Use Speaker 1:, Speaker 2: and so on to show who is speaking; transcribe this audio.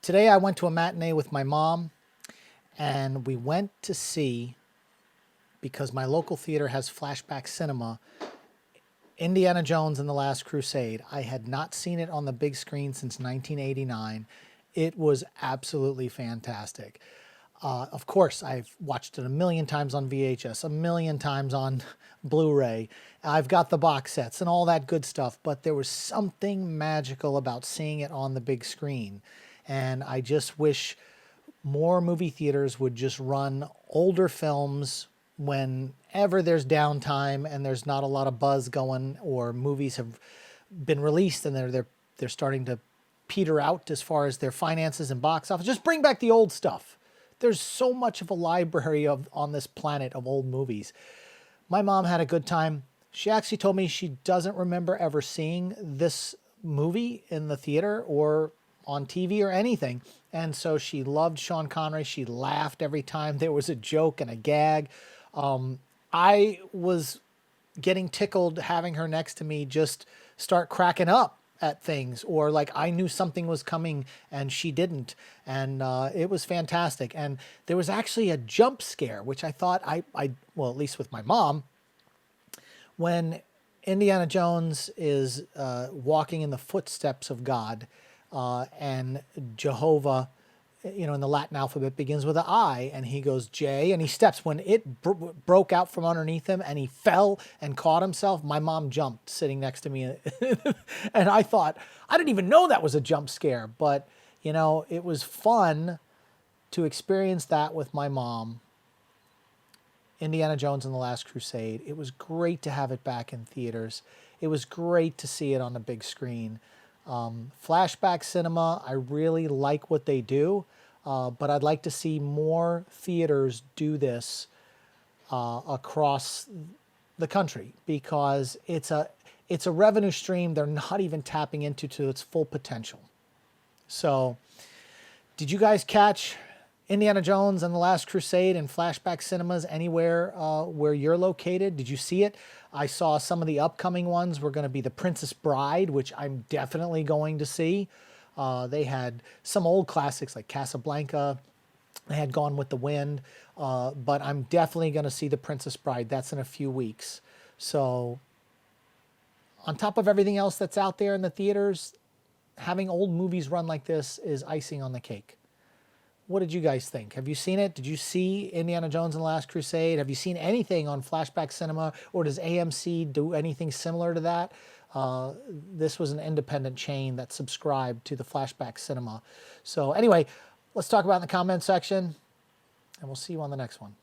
Speaker 1: Today I went to a matinee with my mom, and we went to see, because my local theater has Flashback Cinema, Indiana Jones and the Last Crusade. I had not seen it on the big screen since 1989. It was absolutely fantastic. Of course, I've watched it a million times on VHS, a million times on Blu-ray. I've got the box sets and all that good stuff, but there was something magical about seeing it on the big screen. And I just wish more movie theaters would just run older films whenever there's downtime and there's not a lot of buzz going, or movies have been released and they're starting to peter out as far as their finances and box office. Just bring back the old stuff. There's so much of a library on this planet of old movies. My mom had a good time. She actually told me she doesn't remember ever seeing this movie in the theater or on TV or anything. And so she loved Sean Connery. She laughed every time there was a joke and a gag. I was getting tickled having her next to me just start cracking up at things, or like I knew something was coming and she didn't. And it was fantastic. And there was actually a jump scare, which I thought well, at least with my mom, when Indiana Jones is walking in the footsteps of God, and Jehovah, in the Latin alphabet begins with an I, and he goes J, and he steps. When it broke out from underneath him and he fell and caught himself, my mom jumped sitting next to me. And I thought, I didn't even know that was a jump scare, but it was fun to experience that with my mom. Indiana Jones and the Last Crusade. It was great to have it back in theaters. It was great to see it on the big screen. Flashback Cinema, I really like what they do, but I'd like to see more theaters do this across the country, because it's a revenue stream they're not even tapping into to its full potential. So, did you guys catch Indiana Jones and the Last Crusade in Flashback Cinemas anywhere where you're located? Did you see it? I saw some of the upcoming ones were going to be The Princess Bride, which I'm definitely going to see. They had some old classics like Casablanca. They had Gone with the Wind. But I'm definitely going to see The Princess Bride. That's in a few weeks. So on top of everything else that's out there in the theaters, having old movies run like this is icing on the cake. What did you guys think? Have you seen it? Did you see Indiana Jones and the Last Crusade? Have you seen anything on Flashback Cinema, or does AMC do anything similar to that? This was an independent chain that subscribed to the Flashback Cinema. So anyway, let's talk about it in the comment section, and we'll see you on the next one.